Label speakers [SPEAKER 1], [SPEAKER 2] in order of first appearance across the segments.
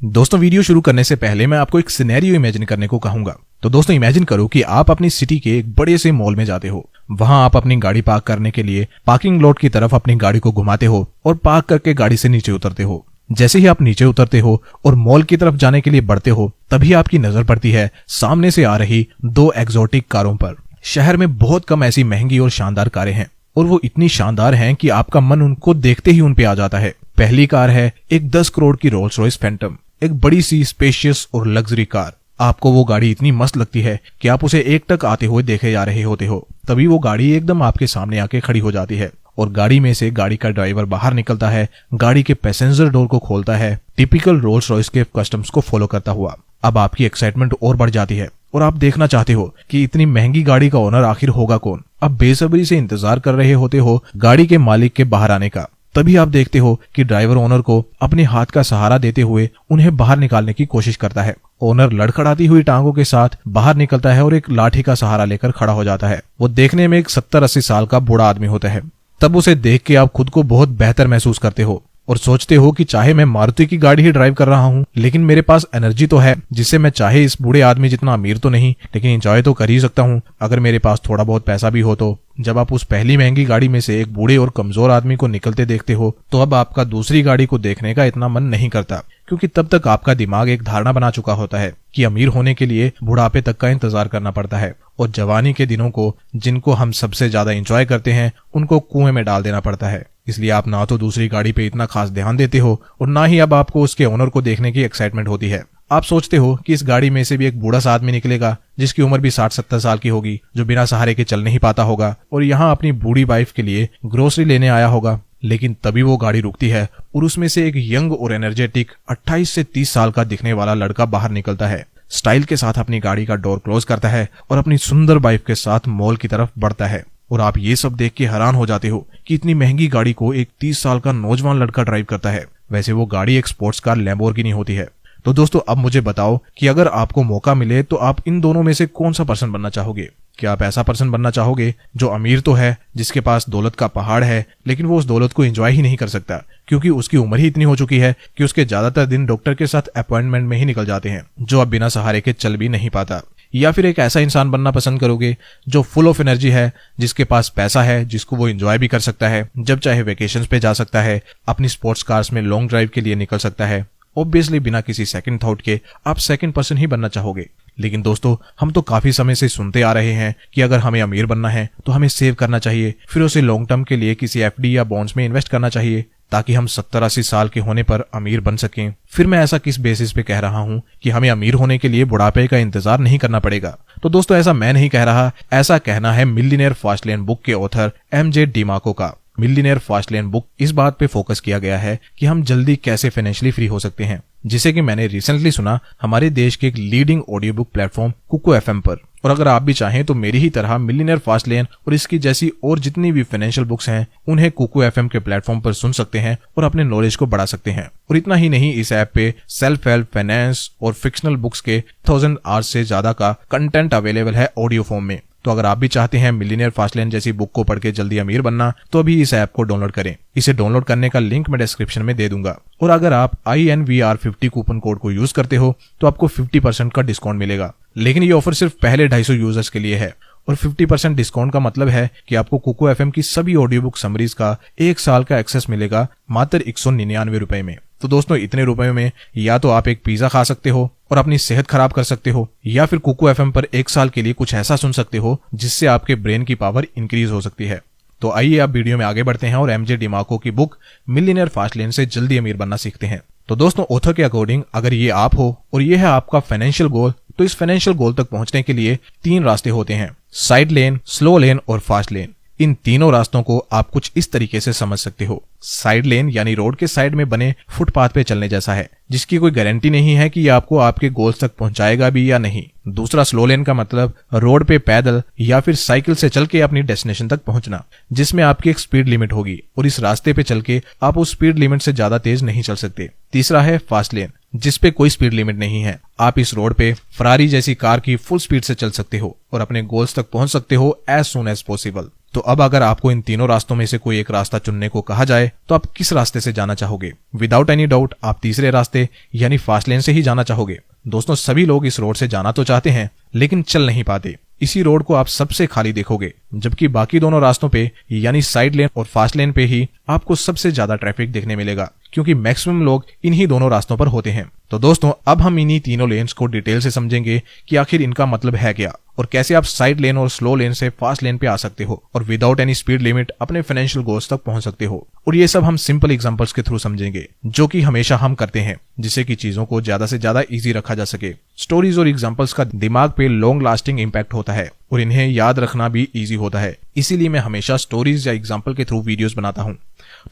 [SPEAKER 1] दोस्तों वीडियो शुरू करने से पहले मैं आपको एक सिनेरियो इमेजिन करने को कहूंगा। तो दोस्तों इमेजिन करो कि आप अपनी सिटी के एक बड़े से मॉल में जाते हो। वहां आप अपनी गाड़ी पार्क करने के लिए पार्किंग लॉट की तरफ अपनी गाड़ी को घुमाते हो और पार्क करके गाड़ी से नीचे उतरते हो। जैसे ही आप नीचे उतरते हो और मॉल की तरफ जाने के लिए बढ़ते हो, तभी आपकी नजर पड़ती है सामने से आ रही दो एक्सोटिक कारों पर। शहर में बहुत कम ऐसी महंगी और शानदार कारें हैं और वो इतनी शानदार हैं कि आपका मन उनको देखते ही उन पे आ जाता है। पहली कार है एक 10 करोड़ की रोल्स रॉयस फैंटम, एक बड़ी सी स्पेशियस और लग्जरी कार। आपको वो गाड़ी इतनी मस्त लगती है कि आप उसे एकटक आते हुए देखे जा रहे होते हो। तभी वो गाड़ी एकदम आपके सामने आके खड़ी हो जाती है और गाड़ी में से गाड़ी का ड्राइवर बाहर निकलता है, गाड़ी के पैसेंजर डोर को खोलता है, टिपिकल रोल्स रॉयस के कस्टम्स को फॉलो करता हुआ। अब आपकी एक्साइटमेंट और बढ़ जाती है और आप देखना चाहते हो कि इतनी महंगी गाड़ी का ओनर आखिर होगा कौन। अब बेसब्री से इंतजार कर रहे होते हो गाड़ी के मालिक के बाहर आने का। तभी आप देखते हो कि ड्राइवर ओनर को अपने हाथ का सहारा देते हुए उन्हें बाहर निकालने की कोशिश करता है। ओनर लड़खड़ाती हुई टांगों के साथ बाहर निकलता है और एक लाठी का सहारा लेकर खड़ा हो जाता है। वो देखने में एक 70-80 साल का बूढ़ा आदमी होता है। तब उसे देख के आप खुद को बहुत बेहतर महसूस करते हो और सोचते हो कि चाहे मैं मारुति की गाड़ी ही ड्राइव कर रहा हूँ, लेकिन मेरे पास एनर्जी तो है जिससे मैं चाहे इस बूढ़े आदमी जितना अमीर तो नहीं, लेकिन एंजॉय तो कर ही सकता हूँ अगर मेरे पास थोड़ा बहुत पैसा भी हो तो। जब आप उस पहली महंगी गाड़ी में से एक बूढ़े और कमजोर आदमी को निकलते देखते हो, तो अब आपका दूसरी गाड़ी को देखने का इतना मन नहीं करता, क्योंकि तब तक आपका दिमाग एक धारणा बना चुका होता है कि अमीर होने के लिए बुढ़ापे तक का इंतजार करना पड़ता है और जवानी के दिनों को, जिनको हम सबसे ज्यादा एंजॉय करते हैं, उनको कुएं में डाल देना पड़ता है। इसलिए आप ना तो दूसरी गाड़ी पे इतना खास ध्यान देते हो और ना ही अब आपको उसके ओनर को देखने की एक्साइटमेंट होती है। आप सोचते हो कि इस गाड़ी में से भी एक बूढ़ा सा आदमी निकलेगा जिसकी उम्र भी 60-70 साल की होगी, जो बिना सहारे के चल नहीं पाता होगा और यहाँ अपनी बूढ़ी वाइफ के लिए ग्रोसरी लेने आया होगा। लेकिन तभी वो गाड़ी रुकती है और उसमें से एक यंग और एनर्जेटिक 28 से 30 साल का दिखने वाला लड़का बाहर निकलता है, स्टाइल के साथ अपनी गाड़ी का डोर क्लोज करता है और अपनी सुंदर वाइफ के साथ मॉल की तरफ बढ़ता है। और आप ये सब देख के हैरान हो जाते हो कि इतनी महंगी गाड़ी को एक 30 साल का नौजवान लड़का ड्राइव करता है। वैसे वो गाड़ी एक स्पोर्ट्स कार लैम्बोर्गिनी होती है। तो दोस्तों अब मुझे बताओ कि अगर आपको मौका मिले तो आप इन दोनों में से कौन सा पर्सन बनना चाहोगे? क्या आप ऐसा पर्सन बनना चाहोगे जो अमीर तो है, जिसके पास दौलत का पहाड़ है, लेकिन वो उस दौलत को एंजॉय ही नहीं कर सकता क्योंकि उसकी उम्र ही इतनी हो चुकी है कि उसके ज्यादातर दिन डॉक्टर के साथ अपॉइंटमेंट में ही निकल जाते हैं, जो अब बिना सहारे के चल भी नहीं पाता? या फिर एक ऐसा इंसान बनना पसंद करोगे जो फुल ऑफ एनर्जी है, जिसके पास पैसा है, जिसको वो एंजॉय भी कर सकता है, जब चाहे वेकेशंस पे जा सकता है, अपनी स्पोर्ट्स कार्स में लॉन्ग ड्राइव के लिए निकल सकता है? ऑब्वियसली बिना किसी सेकंड थॉट के आप सेकंड पर्सन ही बनना चाहोगे। लेकिन दोस्तों हम तो काफी समय से सुनते आ रहे हैं कि अगर हमें अमीर बनना है तो हमें सेव करना चाहिए, फिर उसे लॉन्ग टर्म के लिए किसी एफडी या बॉन्ड्स में इन्वेस्ट करना चाहिए ताकि हम 70-80 साल के होने पर अमीर बन सकें। फिर मैं ऐसा किस बेसिस पे कह रहा हूँ कि हमें अमीर होने के लिए बुढ़ापे का इंतजार नहीं करना पड़ेगा? तो दोस्तों ऐसा मैं नहीं कह रहा, ऐसा कहना है मिलियनेयर फास्ट लेन बुक के ऑथर एमजे डिमाको का। मिलियनेयर फास्ट लेन बुक इस बात पे फोकस किया गया है कि हम जल्दी कैसे फाइनेंशियली फ्री हो सकते हैं, जिसे कि मैंने रिसेंटली सुना हमारे देश के एक leading audio book platform Kuku FM पर। और अगर आप भी चाहें तो मेरी ही तरह मिलियनेयर फास्ट लेन और इसकी जैसी और जितनी भी फाइनेंशियल बुक्स हैं उन्हें कुको एफएम के प्लेटफॉर्म पर सुन सकते हैं और अपने नॉलेज को बढ़ा सकते हैं। और इतना ही नहीं, इस ऐप पे सेल्फ हेल्प, फाइनेंस और फिक्शनल बुक्स के 1000 आवर्स से ज्यादा का कंटेंट अवेलेबल है ऑडियो फॉर्म में। तो अगर आप भी चाहते हैं मिलियनेयर फास्ट लेन जैसी बुक को पढ़ के जल्दी अमीर बनना, तो अभी इस ऐप को डाउनलोड करें। इसे डाउनलोड करने का लिंक मैं डिस्क्रिप्शन में दे दूंगा। और अगर आप INVR50 कूपन कोड को यूज करते हो तो आपको 50% का डिस्काउंट मिलेगा। लेकिन ये ऑफर सिर्फ पहले 250 यूजर्स के लिए है और 50% डिस्काउंट का मतलब है कि आपको कुको एफएम की सभी ऑडियो बुक समरीज का 1 साल का एक्सेस मिलेगा मात्र 199 रुपए में। तो दोस्तों इतने रुपए में या तो आप एक पिज्जा खा सकते हो और अपनी सेहत खराब कर सकते हो, या फिर कुको एफएम पर 1 साल के लिए कुछ ऐसा सुन सकते हो जिससे आपके ब्रेन की पावर इंक्रीज हो सकती है। तो आइए आप वीडियो में आगे बढ़ते हैं और एमजे डिमाको की बुक मिलियनेयर फास्ट लेन से जल्दी अमीर बनना सीखते हैं। तो दोस्तों ऑथर के अकॉर्डिंग अगर ये आप हो और ये है आपका फाइनेंशियल गोल, तो इस फाइनेंशियल गोल तक पहुंचने के लिए 3 रास्ते होते हैं: साइड लेन, स्लो लेन और फास्ट लेन। इन तीनों रास्तों को आप कुछ इस तरीके से समझ सकते हो। साइड लेन यानी रोड के साइड में बने फुटपाथ पे चलने जैसा है, जिसकी कोई गारंटी नहीं है कि ये आपको आपके गोल्स तक पहुंचाएगा भी या नहीं। दूसरा स्लो लेन का मतलब रोड पे पैदल या फिर साइकिल से चल के अपनी डेस्टिनेशन तक पहुंचना, जिसमें आपकी एक स्पीड लिमिट होगी और इस रास्ते पे चल के आप उस स्पीड लिमिट से ज्यादा तेज नहीं चल सकते। तीसरा है फास्ट लेन, जिसपे कोई स्पीड लिमिट नहीं है। आप इस रोड पे फरारी जैसी कार की फुल स्पीड से चल सकते हो और अपने गोल्स तक पहुंच सकते हो एज सून एज पॉसिबल। तो अब अगर आपको इन तीनों रास्तों में से कोई एक रास्ता चुनने को कहा जाए तो आप किस रास्ते से जाना चाहोगे? विदाउट एनी डाउट आप तीसरे रास्ते यानी फास्ट लेन से ही जाना चाहोगे। दोस्तों, सभी लोग इस रोड से जाना तो चाहते हैं लेकिन चल नहीं पाते। इसी रोड को आप सबसे खाली देखोगे, जबकि बाकी दोनों रास्तों पे यानी साइड लेन और फास्ट लेन पे ही आपको सबसे ज्यादा ट्रैफिक देखने मिलेगा, क्योंकि मैक्सिमम लोग इन्हीं दोनों रास्तों पर होते हैं। तो दोस्तों, अब हम इन्हीं तीनों लेन्स को डिटेल से समझेंगे कि आखिर इनका मतलब है क्या और कैसे आप साइड लेन और स्लो लेन से फास्ट लेन पे आ सकते हो और विदाउट एनी स्पीड लिमिट अपने फाइनेंशियल गोल्स तक पहुंच सकते हो। और ये सब हम सिंपल एग्जांपल्स के थ्रू समझेंगे, जो कि हमेशा हम करते हैं, जिससे कि चीजों को ज्यादा से ज्यादा इजी रखा जा सके। स्टोरीज और एग्जांपल्स का दिमाग पे लॉन्ग लास्टिंग इम्पैक्ट होता है और इन्हें याद रखना भी इजी होता है। इसीलिए मैं हमेशा स्टोरीज या एग्जांपल के थ्रू वीडियोस बनाता हूं।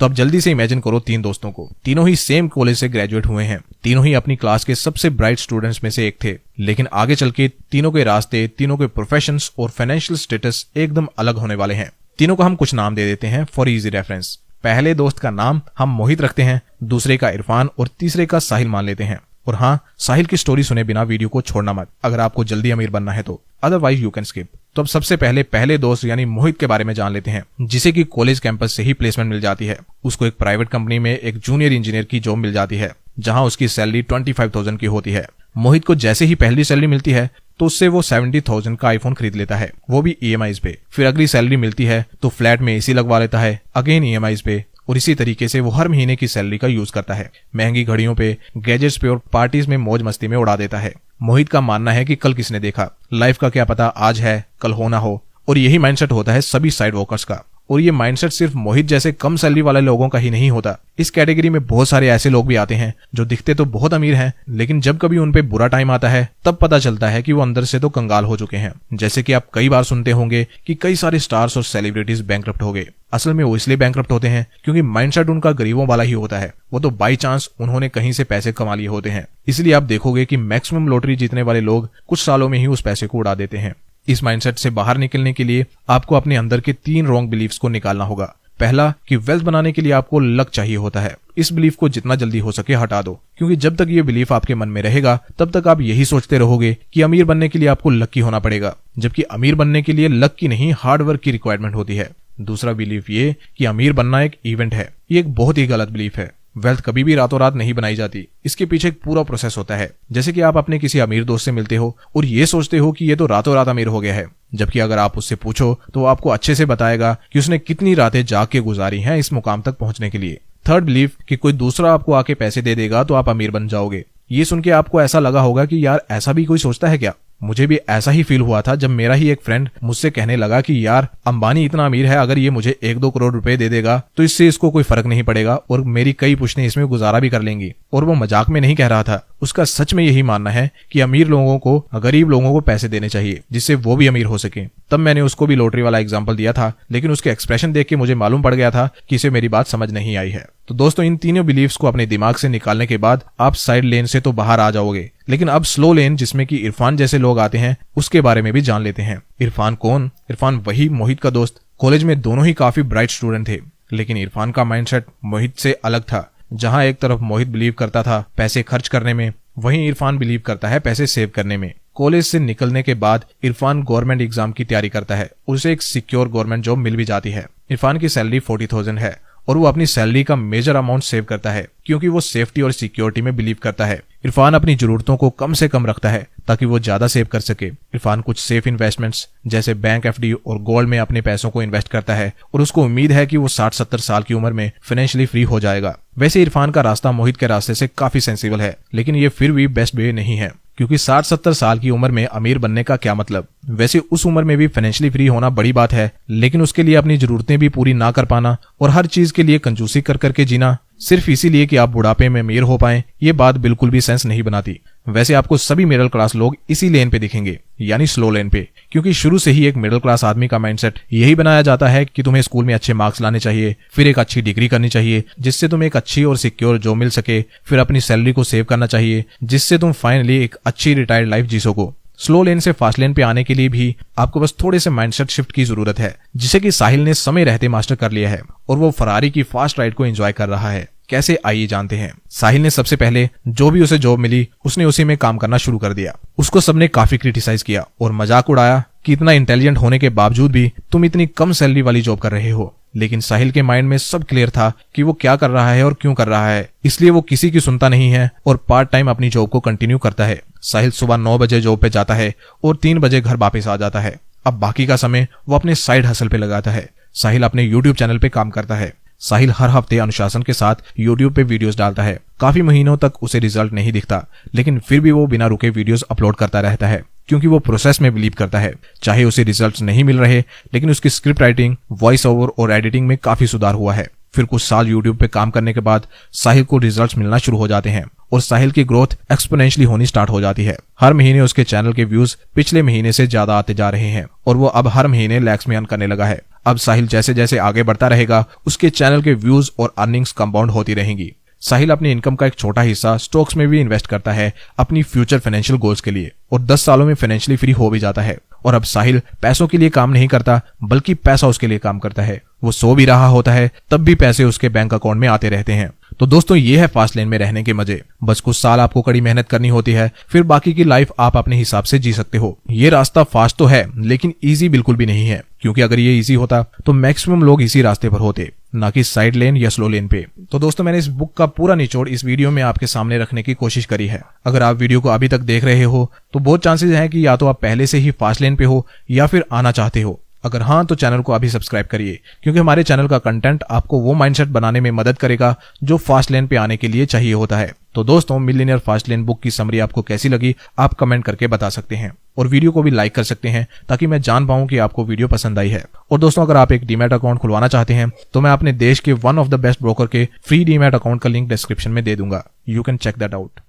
[SPEAKER 1] तो अब जल्दी से इमेजिन करो 3 दोस्तों को। तीनों ही सेम कॉलेज से ग्रेजुएट हुए हैं, तीनों ही अपनी क्लास के सबसे ब्राइट स्टूडेंट्स में से एक थे, लेकिन आगे चल के तीनों के रास्ते, तीनों के प्रोफेशंस और फाइनेंशियल स्टेटस एकदम अलग होने वाले हैं। तीनों को हम कुछ नाम दे देते हैं फॉर इजी रेफरेंस। पहले दोस्त का नाम हम मोहित रखते हैं, दूसरे का इरफान और तीसरे का साहिल मान लेते हैं। और हाँ, साहिल की स्टोरी सुने बिना वीडियो को छोड़ना मत, अगर आपको जल्दी अमीर बनना है तो, अदरवाइज यू कैन स्किप। तो अब सबसे पहले दोस्त यानी मोहित के बारे में जान लेते हैं, जिसे कि कॉलेज कैंपस से ही प्लेसमेंट मिल जाती है। उसको एक प्राइवेट कंपनी में एक जूनियर इंजीनियर की जॉब मिल जाती है, जहां उसकी सैलरी 25,000 की होती है। मोहित को जैसे ही पहली सैलरी मिलती है तो उससे वो 70,000 का आईफोन खरीद लेता है, वो भी EMIs पे। फिर अगली सैलरी मिलती है तो फ्लैट में AC लगवा लेता है, अगेन EMIs पे। और इसी तरीके से वो हर महीने की सैलरी का यूज करता है, महंगी घड़ियों पे, गैजेट्स पे और पार्टीज में मौज मस्ती में उड़ा देता है। मोहित का मानना है कि कल किसने देखा, लाइफ का क्या पता आज है कल हो ना हो। और यही माइंडसेट होता है सभी साइड वर्कर्स का। और ये माइंडसेट सिर्फ मोहित जैसे कम सैलरी वाले लोगों का ही नहीं होता। इस कैटेगरी में बहुत सारे ऐसे लोग भी आते हैं जो दिखते तो बहुत अमीर हैं, लेकिन जब कभी उन पे बुरा टाइम आता है तब पता चलता है कि वो अंदर से तो कंगाल हो चुके हैं। जैसे कि आप कई बार सुनते होंगे कि कई सारे स्टार्स और सेलिब्रिटीज बैंकरप्ट हो गए। असल में वो इसलिए बैंकरप्ट होते हैं क्योंकि माइंडसेट उनका गरीबों वाला ही होता है। वो तो बाई चांस उन्होंने कहीं से पैसे कमा लिए होते हैं। इसलिए आप देखोगे कि मैक्सिमम लॉटरी जीतने वाले लोग कुछ सालों में ही उस पैसे को उड़ा देते हैं। इस माइंडसेट से बाहर निकलने के लिए आपको अपने अंदर के 3 रॉन्ग बिलीफ्स को निकालना होगा। पहला, कि वेल्थ बनाने के लिए आपको लक चाहिए होता है। इस बिलीफ को जितना जल्दी हो सके हटा दो, क्योंकि जब तक ये बिलीफ आपके मन में रहेगा तब तक आप यही सोचते रहोगे कि अमीर बनने के लिए आपको लकी होना पड़ेगा, जबकि अमीर बनने के लिए लक की नहीं हार्ड वर्क की रिक्वायरमेंट होती है। दूसरा बिलीफ ये कि अमीर बनना एक इवेंट है, ये एक बहुत ही गलत बिलीफ है। वेल्थ कभी भी रातों रात नहीं बनाई जाती, इसके पीछे एक पूरा प्रोसेस होता है। जैसे कि आप अपने किसी अमीर दोस्त से मिलते हो और ये सोचते हो कि ये तो रातों रात अमीर हो गया है, जबकि अगर आप उससे पूछो तो वो आपको अच्छे से बताएगा कि उसने कितनी रातें जाग के गुजारी हैं इस मुकाम तक पहुंचने के लिए। थर्ड बिलीफ कि कोई दूसरा आपको आके पैसे दे देगा तो आप अमीर बन जाओगे। ये सुन के आपको ऐसा लगा होगा कि यार ऐसा भी कोई सोचता है क्या। मुझे भी ऐसा ही फील हुआ था जब मेरा ही एक फ्रेंड मुझसे कहने लगा कि यार अंबानी इतना अमीर है, अगर ये मुझे 1-2 करोड़ रुपए दे देगा तो इससे इसको कोई फर्क नहीं पड़ेगा और मेरी कई पुश्तें इसमें गुजारा भी कर लेंगी। और वो मजाक में नहीं कह रहा था, उसका सच में यही मानना है कि अमीर लोगों को गरीब लोगों को पैसे देने चाहिए जिससे वो भी अमीर हो सके। तब मैंने उसको भी लॉटरी वाला एग्जाम्पल दिया था, लेकिन उसके एक्सप्रेशन देख के मुझे मालूम पड़ गया था कि इसे मेरी बात समझ नहीं आई है। तो दोस्तों, इन तीनों बिलीफ्स को अपने दिमाग से निकालने के बाद आप साइड लेन से तो बाहर आ जाओगे, लेकिन अब स्लो लेन जिसमें कि इरफान जैसे लोग आते हैं उसके बारे में भी जान लेते हैं। इरफान कौन? इरफान वही मोहित का दोस्त। कॉलेज में दोनों ही काफी ब्राइट स्टूडेंट थे, लेकिन इरफान का माइंडसेट मोहित से अलग था। जहां एक तरफ मोहित बिलीव करता था पैसे खर्च करने में, वहीं इरफान बिलीव करता है पैसे सेव करने में। कॉलेज से निकलने के बाद इरफान गवर्नमेंट एग्जाम की तैयारी करता है, उसे एक सिक्योर गवर्नमेंट जॉब मिल भी जाती है। इरफान की सैलरी 40,000 है और वो अपनी सैलरी का मेजर अमाउंट सेव करता है क्योंकि वो सेफ्टी और सिक्योरिटी में बिलीव करता है। इरफान अपनी जरूरतों को कम से कम रखता है ताकि वो ज्यादा सेव कर सके। इरफान कुछ सेफ इन्वेस्टमेंट्स जैसे बैंक FD और गोल्ड में अपने पैसों को इन्वेस्ट करता है और उसको उम्मीद है कि वो 60-70 साल की उम्र में फाइनेंशियली फ्री हो जाएगा। वैसे इरफान का रास्ता मोहित के रास्ते से काफी सेंसिबल है, लेकिन ये फिर भी बेस्ट वे नहीं है, क्योंकि 60-70 साल की उम्र में अमीर बनने का क्या मतलब। वैसे उस उम्र में भी फाइनेंशियली फ्री होना बड़ी बात है, लेकिन उसके लिए अपनी जरूरतें भी पूरी ना कर पाना और हर चीज के लिए कंजूसी कर करके जीना सिर्फ इसीलिए कि आप बुढ़ापे में अमीर हो पाएं, ये बात बिल्कुल भी सेंस नहीं बनाती। वैसे आपको सभी मिडिल क्लास लोग इसी लेन पे दिखेंगे, यानी स्लो लेन पे, क्योंकि शुरू से ही एक मिडिल क्लास आदमी का माइंडसेट यही बनाया जाता है कि तुम्हें स्कूल में अच्छे मार्क्स लाने चाहिए, फिर एक अच्छी डिग्री करनी चाहिए जिससे तुम्हें एक अच्छी और सिक्योर जॉब मिल सके, फिर अपनी सैलरी को सेव करना चाहिए जिससे तुम फाइनली एक अच्छी रिटायर्ड लाइफ जी सको। स्लो लेन से फास्ट लेन पे आने के लिए भी आपको बस थोड़े से माइंडसेट शिफ्ट की जरूरत है, जिसे कि साहिल ने समय रहते मास्टर कर लिया है और वो फरारी की फास्ट राइड को एंजॉय कर रहा है। कैसे, आइए जानते हैं। साहिल ने सबसे पहले जो भी उसे जॉब मिली उसने उसी में काम करना शुरू कर दिया। उसको सबने काफी क्रिटिसाइज किया और मजाक उड़ाया कि इतना इंटेलिजेंट होने के बावजूद भी तुम इतनी कम सैलरी वाली जॉब कर रहे हो। लेकिन साहिल के माइंड में सब क्लियर था कि वो क्या कर रहा है और क्यों कर रहा है, इसलिए वो किसी की सुनता नहीं है और पार्ट टाइम अपनी जॉब को कंटिन्यू करता है। साहिल सुबह 9 बजे जॉब पे जाता है और 3 बजे घर वापस आ जाता है। अब बाकी का समय वो अपने साइड हसल पे लगाता है। साहिल अपने यूट्यूब चैनल पे काम करता है। साहिल हर हफ्ते अनुशासन के साथ यूट्यूब पे वीडियोस डालता है। काफी महीनों तक उसे रिजल्ट नहीं दिखता, लेकिन फिर भी वो बिना रुके वीडियोस अपलोड करता रहता है, क्योंकि वो प्रोसेस में बिलीव करता है। चाहे उसे रिजल्ट्स नहीं मिल रहे, लेकिन उसकी स्क्रिप्ट राइटिंग, वॉइस ओवर और एडिटिंग में काफी सुधार हुआ है। फिर कुछ साल यूट्यूब पे काम करने के बाद साहिल को रिजल्ट्स मिलना शुरू हो जाते हैं और साहिल की ग्रोथ एक्सपोनेंशियली होनी स्टार्ट हो जाती है। हर महीने उसके चैनल के व्यूज पिछले महीने से ज्यादा आते जा रहे हैं और वो अब हर महीने लैक्स में अर्न करने लगा है। अब साहिल जैसे जैसे आगे बढ़ता रहेगा, उसके चैनल के व्यूज और अर्निंग्स कंपाउंड होती रहेंगी। साहिल अपनी इनकम का एक छोटा हिस्सा स्टॉक्स में भी इन्वेस्ट करता है अपनी फ्यूचर फाइनेंशियल गोल्स के लिए, और 10 सालों में फाइनेंशियली फ्री हो भी जाता है। और अब साहिल पैसों के लिए काम नहीं करता, बल्कि पैसा उसके लिए काम करता है। वो सो भी रहा होता है तब भी पैसे उसके बैंक अकाउंट में आते रहते हैं। तो दोस्तों, ये है फास्ट लेन में रहने के मजे। बस कुछ साल आपको कड़ी मेहनत करनी होती है, फिर बाकी की लाइफ आप अपने हिसाब से जी सकते हो। ये रास्ता फास्ट तो है, लेकिन इजी बिल्कुल भी नहीं है, क्योंकि अगर ये इजी होता तो मैक्सिमम लोग इसी रास्ते पर होते, ना कि साइड लेन या स्लो लेन पे। तो दोस्तों, मैंने इस बुक का पूरा निचोड़ इस वीडियो में आपके सामने रखने की कोशिश करी है। अगर आप वीडियो को अभी तक देख रहे हो तो बहुत चांसेस हैं कि या तो आप पहले से ही फास्ट लेन पे हो या फिर आना चाहते हो। अगर हाँ, तो चैनल को अभी सब्सक्राइब करिए, क्योंकि हमारे चैनल का कंटेंट आपको वो माइंडसेट बनाने में मदद करेगा जो फास्ट लेन पे आने के लिए चाहिए होता है। तो दोस्तों, मिलियनेयर फास्ट लेन बुक की समरी आपको कैसी लगी, आप कमेंट करके बता सकते हैं और वीडियो को भी लाइक कर सकते हैं, ताकि मैं जान पाऊं कि आपको वीडियो पसंद आई है। और दोस्तों, अगर आप एक डीमैट अकाउंट खुलवाना चाहते हैं तो मैं अपने देश के one of the best broker के फ्री डीमैट अकाउंट का लिंक डिस्क्रिप्शन में दे दूंगा। You can check that out.